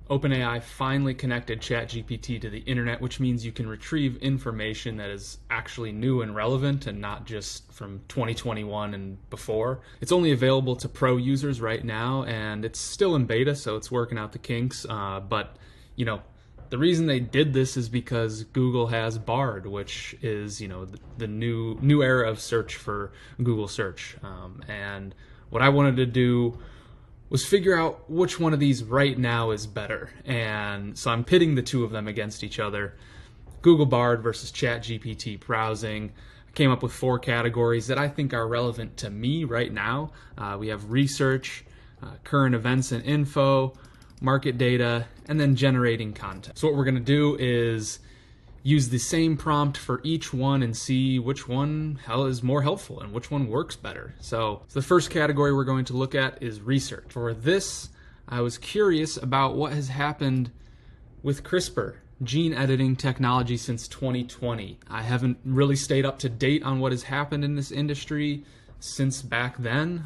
OpenAI finally connected ChatGPT to the internet, which means you can retrieve information that is actually new and relevant and not just from 2021 and before. It's only available to pro users right now, and it's still in beta, so it's working out the kinks. But, the reason they did this is because Google has Bard, which is, the new era of search for Google search. And what I wanted to do was figure out which one of these right now is better. And so I'm pitting the two of them against each other. Google Bard versus ChatGPT browsing. I came up with 4 categories that I think are relevant to me right now. We have research, current events and info, market data, and then generating content. So what we're going to do is use the same prompt for each one and see which one is more helpful and which one works better. So the first category we're going to look at is research. For this, I was curious about what has happened with CRISPR, gene editing technology, since 2020. I haven't really stayed up to date on what has happened in this industry since back then,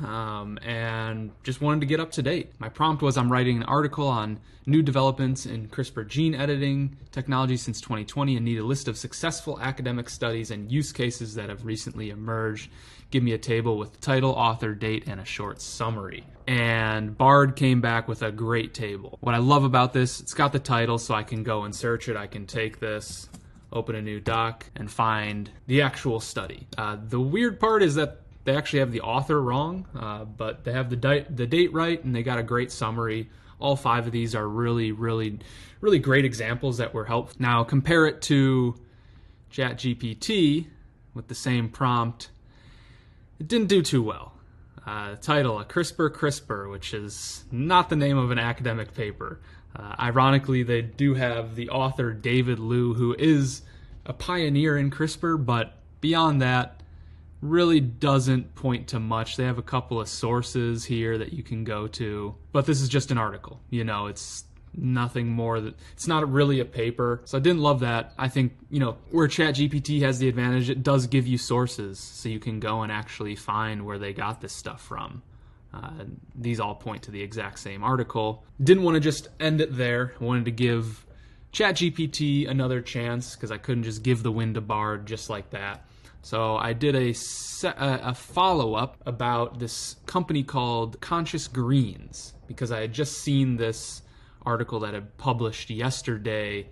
and just wanted to get up to date. My prompt was, I'm writing an article on new developments in CRISPR gene editing technology since 2020 and need a list of successful academic studies and use cases that have recently emerged. Give me a table with title, author, date, and a short summary. And Bard came back with a great table. What I love about this, it's got the title, so I can go and search it. I can take this, open a new doc, and find the actual study. The weird part is that they actually have the author wrong, but they have the date right, and they got a great summary. All 5 of these are really, really, really great examples that were helpful. Now compare it to ChatGPT with the same prompt. It didn't do too well. Title, a CRISPR, which is not the name of an academic paper. Ironically, they do have the author David Liu, who is a pioneer in CRISPR, but beyond that, really doesn't point to much. They have a couple of sources here that you can go to, but this is just an article. It's nothing more. It's not really a paper, so I didn't love that. I think, where ChatGPT has the advantage, it does give you sources, so you can go and actually find where they got this stuff from. These all point to the exact same article. Didn't want to just end it there. I wanted to give ChatGPT another chance, because I couldn't just give the win to Bard just like that. So I did a follow-up about this company called Conscious Greens, because I had just seen this article that had published yesterday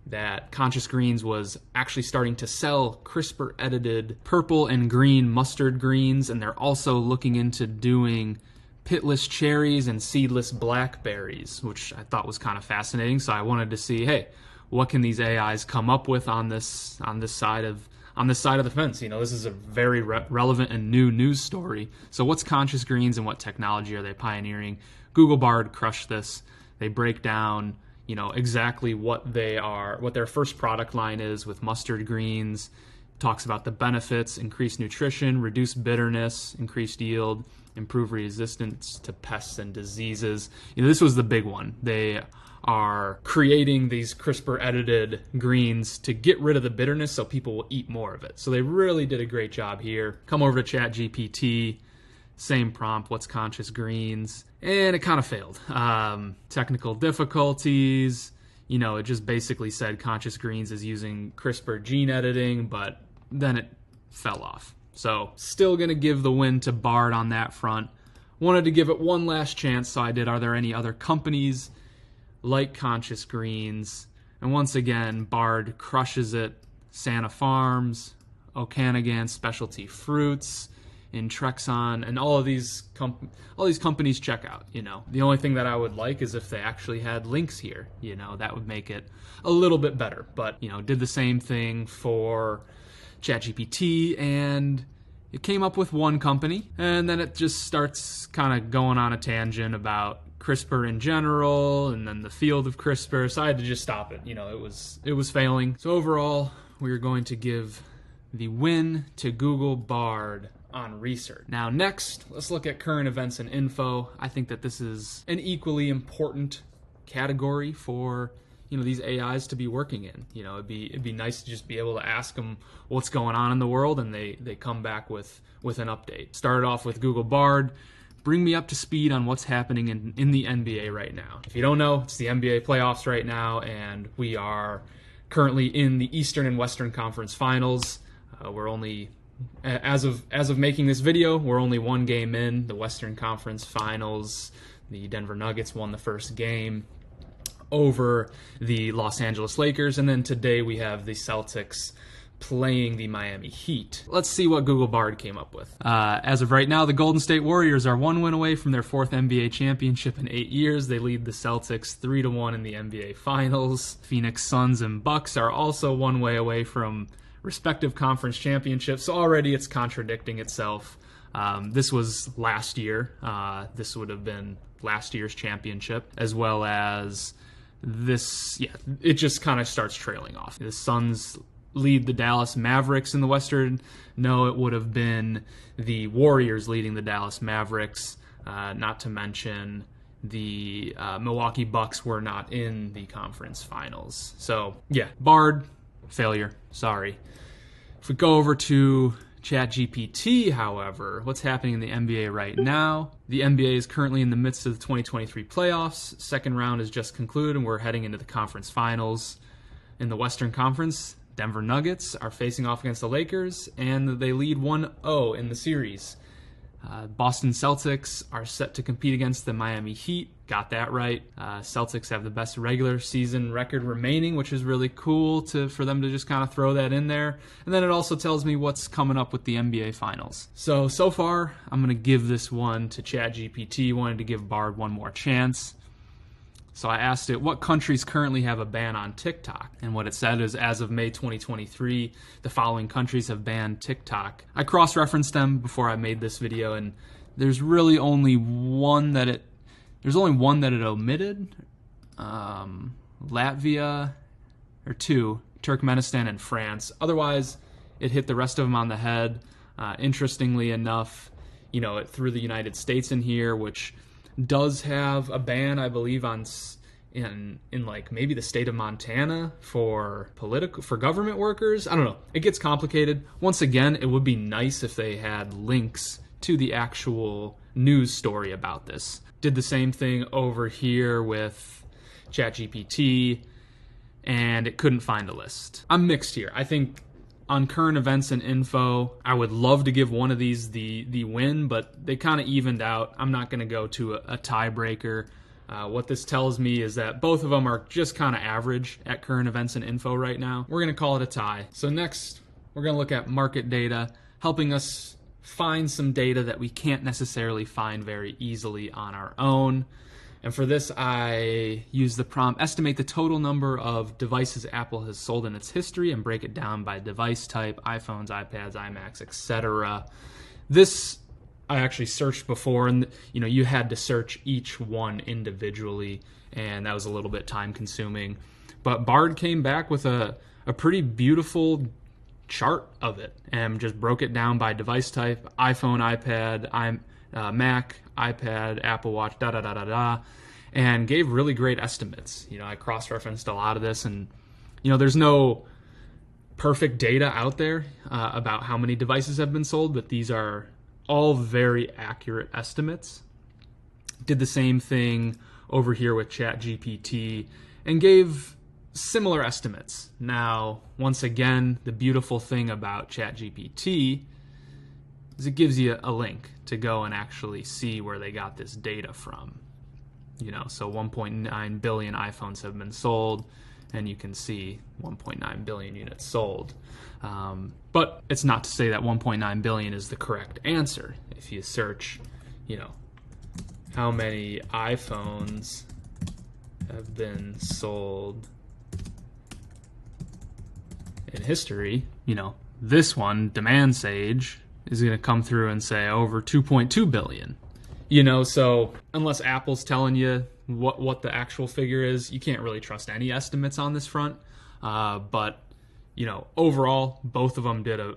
that Conscious Greens was actually starting to sell CRISPR-edited purple and green mustard greens, and they're also looking into doing pitless cherries and seedless blackberries, which I thought was kind of fascinating. So I wanted to see, hey, what can these AIs come up with on this side of the fence? This is a very relevant and new news story. So what's Conscious Greens and what technology are they pioneering? Google Bard crushed this. They break down, exactly what their first product line is with mustard greens. Talks about the benefits: increased nutrition, reduced bitterness, increased yield, improve resistance to pests and diseases. This was the big one. They are creating these CRISPR-edited greens to get rid of the bitterness so people will eat more of it. So they really did a great job here. Come over to ChatGPT, same prompt, what's Conscious Greens? And it kind of failed. Technical difficulties, it just basically said Conscious Greens is using CRISPR gene editing, but then it fell off. So still going to give the win to Bard on that front. Wanted to give it one last chance, so I did, are there any other companies like Conscious Greens? And once again, Bard crushes it. Santa Farms, Okanagan Specialty Fruits, Intrexon, and all these companies check out. The only thing that I would like is if they actually had links here. That would make it a little bit better. But did the same thing for ChatGPT, and it came up with one company, and then it just starts kind of going on a tangent about CRISPR in general, and then the field of CRISPR, so I had to just stop it. It was failing. So overall, we are going to give the win to Google Bard on research. Now next, let's look at current events and info. I think that this is an equally important category for these AIs to be working in. It'd be nice to just be able to ask them what's going on in the world, and they come back with an update. Started off with Google Bard. bring me up to speed on what's happening in the NBA right now. If you don't know, it's the NBA playoffs right now, and we are currently in the Eastern and Western Conference Finals. We're only, as of making this video, we're only one game in the Western Conference Finals. The Denver Nuggets won the first game over the Los Angeles Lakers, and then today we have the Celtics playing the Miami Heat. Let's see what Google Bard came up with. As of right now, the Golden State Warriors are 1 win away from their 4th NBA championship in 8 years. They lead the Celtics 3-1 in the NBA Finals. Phoenix Suns and Bucks are also 1 way away from respective conference championships, so already it's contradicting itself. This was last year. This would have been last year's championship, as well as this. Yeah, it just kind of starts trailing off. The Suns lead the Dallas Mavericks in the Western. No, it would have been the Warriors leading the Dallas Mavericks, not to mention the Milwaukee Bucks were not in the conference finals. So, yeah, Bard, failure. Sorry. If we go over to ChatGPT, however, what's happening in the NBA right now? The NBA is currently in the midst of the 2023 playoffs. Second round is just concluded, and we're heading into the conference finals. In the Western Conference, Denver Nuggets are facing off against the Lakers, and they lead 1-0 in the series. Boston Celtics are set to compete against the Miami Heat. Got that right. Celtics have the best regular season record remaining, which is really cool for them to just kind of throw that in there. And then it also tells me what's coming up with the NBA Finals. So far, I'm going to give this one to ChatGPT. Wanted to give Bard one more chance. So I asked it, what countries currently have a ban on TikTok? And what it said is, as of May 2023, the following countries have banned TikTok. I cross-referenced them before I made this video, and there's really only one that it omitted. Latvia, or two, Turkmenistan and France. Otherwise, it hit the rest of them on the head. Interestingly enough, it threw the United States in here, which does have a ban, I believe, in like maybe the state of Montana for government workers. I don't know. It gets complicated. Once again, it would be nice if they had links to the actual news story about this. Did the same thing over here with ChatGPT, and it couldn't find a list. I'm mixed here. I think on current events and info, I would love to give one of these the win, but they kind of evened out. I'm not going to go to a tiebreaker. What this tells me is that both of them are just kind of average at current events and info right now. We're going to call it a tie. So next, we're going to look at market data, helping us find some data that we can't necessarily find very easily on our own. And for this, I use the prompt, estimate the total number of devices Apple has sold in its history and break it down by device type, iPhones, iPads, iMacs, etc. This I actually searched before, and you had to search each one individually, and that was a little bit time consuming. But Bard came back with a pretty beautiful chart of it and just broke it down by device type, iPhone, iPad, Mac, iPad, Apple Watch, and gave really great estimates. I cross-referenced a lot of this, and there's no perfect data out there about how many devices have been sold, but these are all very accurate estimates. Did the same thing over here with ChatGPT and gave similar estimates. Now, once again, the beautiful thing about ChatGPT is it gives you a link to go and actually see where they got this data from. So 1.9 billion iPhones have been sold, and you can see 1.9 billion units sold. But it's not to say that 1.9 billion is the correct answer. If you search, how many iPhones have been sold in history, this one, Demand Sage, is going to come through and say over 2.2 billion. So unless Apple's telling you what the actual figure is, you can't really trust any estimates on this front. But overall, both of them did a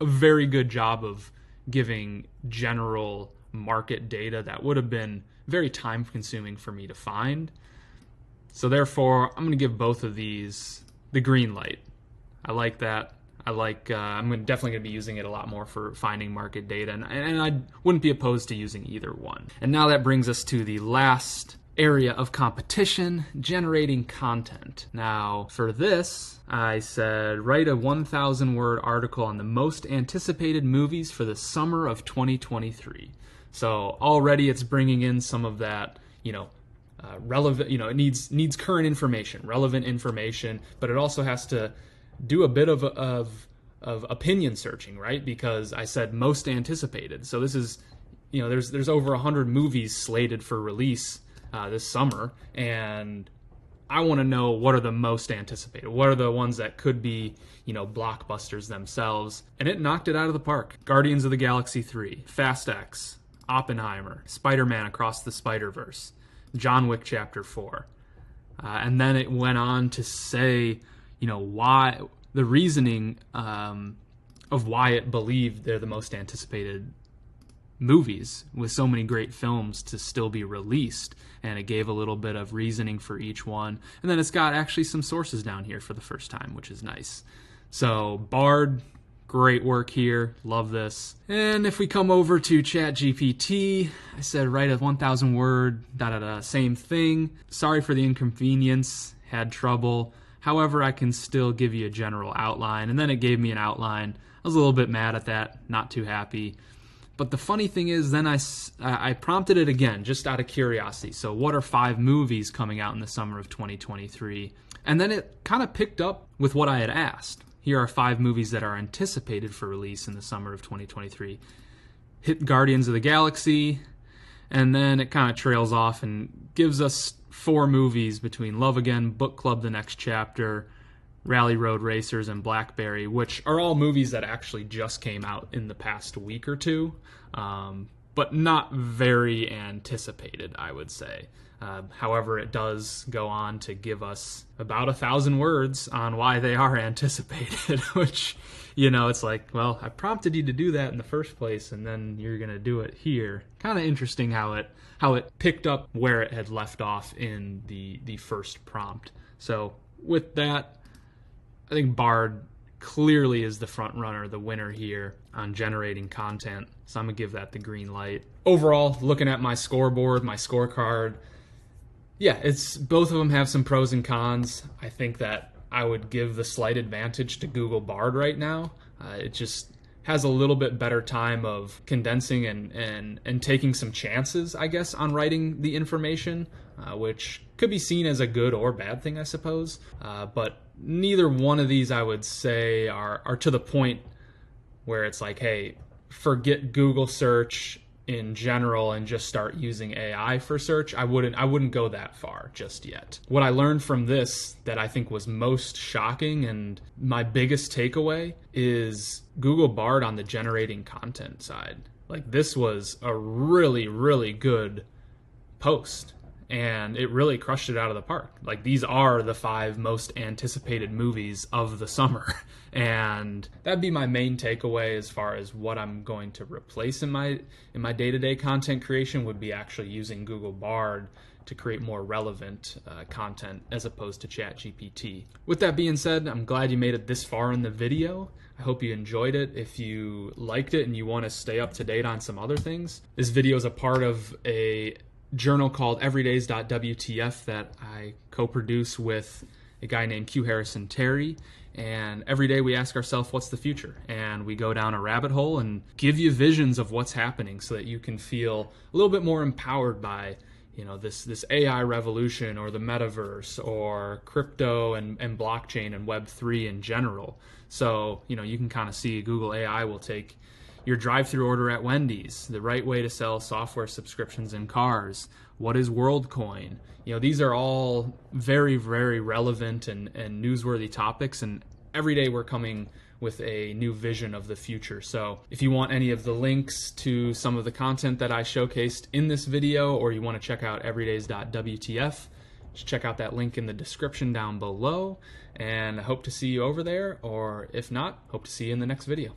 very good job of giving general market data that would have been very time consuming for me to find. So therefore, I'm going to give both of these the green light. I like that. I'm definitely going to be using it a lot more for finding market data, and I wouldn't be opposed to using either one. And now that brings us to the last area of competition, generating content. Now, for this, I said, write a 1,000-word article on the most anticipated movies for the summer of 2023. So already it's bringing in some of that, relevant, it needs current information, relevant information, but it also has to do a bit of opinion searching, right? Because I said most anticipated. So this is, there's over 100 movies slated for release this summer, and I want to know what are the most anticipated. What are the ones that could be, blockbusters themselves? And it knocked it out of the park. Guardians of the Galaxy 3, Fast X, Oppenheimer, Spider-Man Across the Spider-Verse, John Wick Chapter 4. And then it went on to say, why the reasoning of why it believed they're the most anticipated movies with so many great films to still be released, and it gave a little bit of reasoning for each one, and then it's got actually some sources down here for the first time, which is nice. So Bard, great work here, love this. And if we come over to ChatGPT, I said write a 1,000 word same thing. Sorry for the inconvenience, had trouble, however I can still give you a general outline. And then it gave me an outline. I was a little bit mad at that, not too happy. But the funny thing is, then I prompted it again, just out of curiosity. So what are 5 movies coming out in the summer of 2023? And then it kind of picked up with what I had asked. Here are 5 movies that are anticipated for release in the summer of 2023. Hit Guardians of the Galaxy, and then it kind of trails off and gives us 4 movies between Love Again, Book Club: The Next Chapter, Rally Road Racers, and Blackberry, which are all movies that actually just came out in the past week or two, but not very anticipated, I would say. However, it does go on to give us about 1,000 words on why they are anticipated, which, it's like, well, I prompted you to do that in the first place, and then you're going to do it here. Kind of interesting how it picked up where it had left off in the first prompt. So with that, I think Bard clearly is the front runner, the winner here on generating content. So I'm going to give that the green light. Overall, looking at my scoreboard, my scorecard, yeah, both of them have some pros and cons. I think that I would give the slight advantage to Google Bard right now. It just has a little bit better time of condensing and taking some chances, I guess, on writing the information, which could be seen as a good or bad thing, I suppose. But neither one of these, I would say, are to the point where it's like, hey, forget Google search in general and just start using AI for search. I wouldn't go that far just yet. What I learned from this that I think was most shocking and my biggest takeaway is Google Bard on the generating content side. Like, this was a really, really good post, and it really crushed it out of the park. Like, these are the 5 most anticipated movies of the summer. And that'd be my main takeaway as far as what I'm going to replace in my day-to-day content creation, would be actually using Google Bard to create more relevant content as opposed to ChatGPT. With that being said, I'm glad you made it this far in the video. I hope you enjoyed it. If you liked it and you want to stay up to date on some other things, this video is a part of a journal called everydays.wtf that I co-produce with a guy named Q Harrison Terry. And every day we ask ourselves, what's the future? And we go down a rabbit hole and give you visions of what's happening so that you can feel a little bit more empowered by, this AI revolution or the metaverse or crypto and blockchain and Web3 in general. So, you can kind of see Google AI will take your drive-through order at Wendy's, the right way to sell software subscriptions in cars, what is WorldCoin? These are all very, very relevant and newsworthy topics, and every day we're coming with a new vision of the future. So if you want any of the links to some of the content that I showcased in this video, or you want to check out everydays.wtf, just check out that link in the description down below, and I hope to see you over there, or if not, hope to see you in the next video.